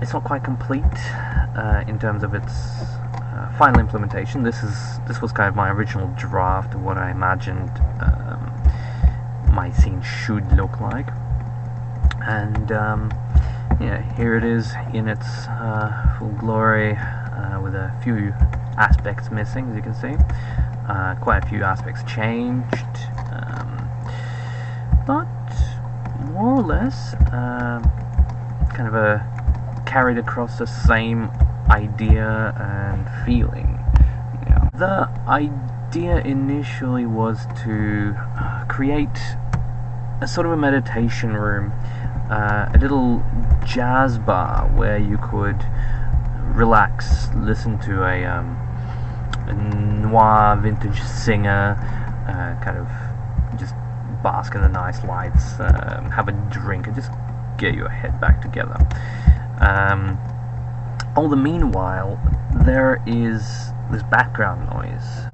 it's not quite complete in terms of its final implementation. This was kind of my original draft of what I imagined my scene should look like, and yeah, here it is in its full glory, with a few aspects missing, as you can see. Quite a few aspects changed, but more or less kind of carried across the same idea and feeling. Yeah. The idea initially was to create a sort of a meditation room, a little jazz bar where you could relax, listen to a noir vintage singer, kind of just bask in the nice lights, have a drink, and just get your head back together. All the meanwhile, there is this background noise.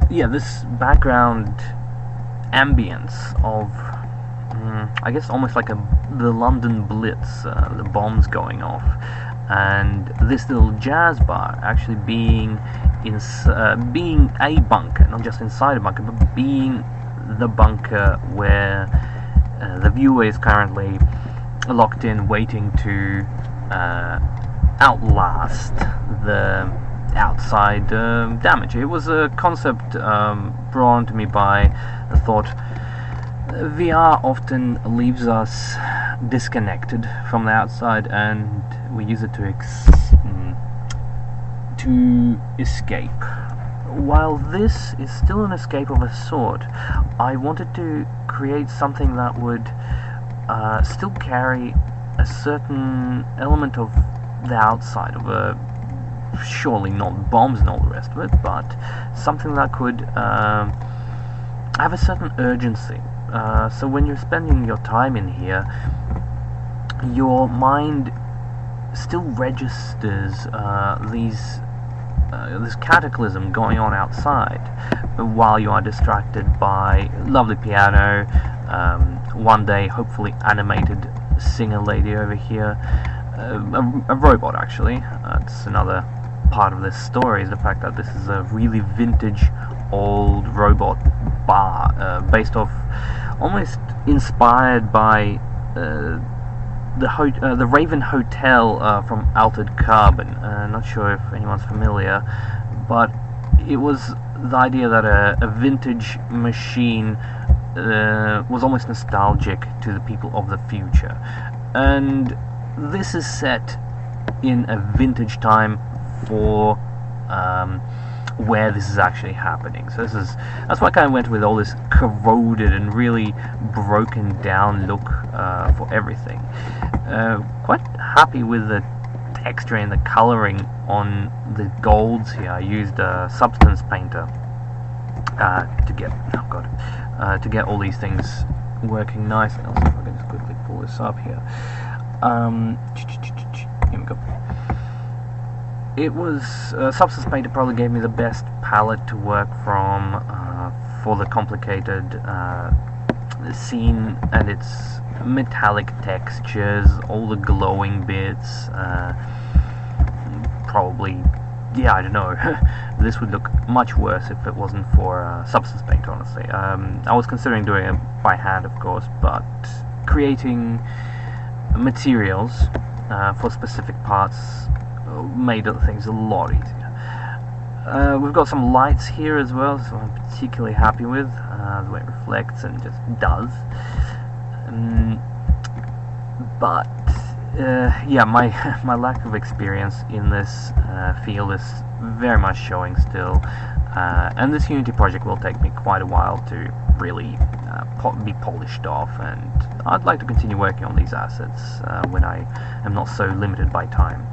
Yeah, this background ambience of, I guess, almost like the London Blitz, the bombs going off, and this little jazz bar actually being a bunker, not just inside a bunker, but being the bunker where the viewer is currently locked in, waiting to outlast the outside damage. It was a concept brought to me by the thought VR often leaves us disconnected from the outside, and we use it to escape. While this is still an escape of a sort, I wanted to create something that would still carry a certain element of the outside, of a, surely not bombs and all the rest of it, but something that could have a certain urgency. So when you're spending your time in here, your mind still registers this cataclysm going on outside, while you are distracted by lovely piano, one day hopefully animated singer lady over here, a robot actually. It's another part of this story, is the fact that this is a really vintage old robot bar, based off, almost inspired by the Raven Hotel from Altered Carbon. Not sure if anyone's familiar, but it was the idea that a vintage machine was almost nostalgic to the people of the future, and this is set in a vintage time for where this is actually happening. So that's why I kind of went with all this corroded and really broken down look for everything. Quite happy with the texture and the coloring on the golds here. I used a Substance Painter to get all these things working nicely. I'll see if I can just quickly pull this up here. Here we go. It was Substance Painter probably gave me the best palette to work from for the complicated scene and its metallic textures, all the glowing bits. Probably, yeah, I don't know. This would look much worse if it wasn't for Substance Painter, honestly. I was considering doing it by hand, of course, but creating materials for specific parts made things a lot easier. We've got some lights here as well, so I'm particularly happy with the way it reflects and just does. But yeah, my lack of experience in this field is very much showing still, and this Unity project will take me quite a while to really be polished off, and I'd like to continue working on these assets when I am not so limited by time.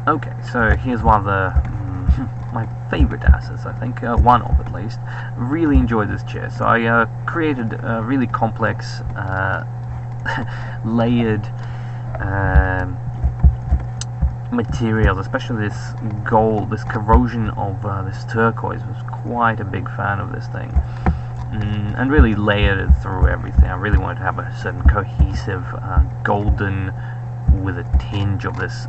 Okay, so here's one of the my favorite assets, I think, one of at least. Really enjoyed this chair, so I created a really complex layered materials, especially this gold, this corrosion of this turquoise. I was quite a big fan of this thing. and really layered it through everything. I really wanted to have a certain cohesive golden with a tinge of this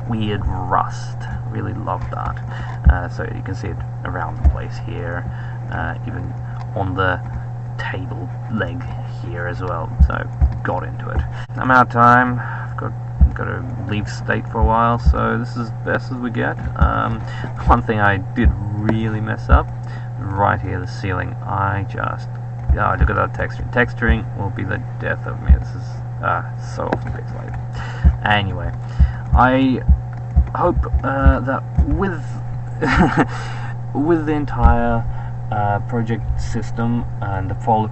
weird rust. Really love that. So you can see it around the place here, even on the table leg here as well. So got into it. I'm out of time. I've got to leave state for a while, so this is best as we get. One thing I did really mess up right here, the ceiling. I just look at that texturing. Texturing will be the death of me. This is so often pixelated. Anyway, I hope that with with the entire project system and the fall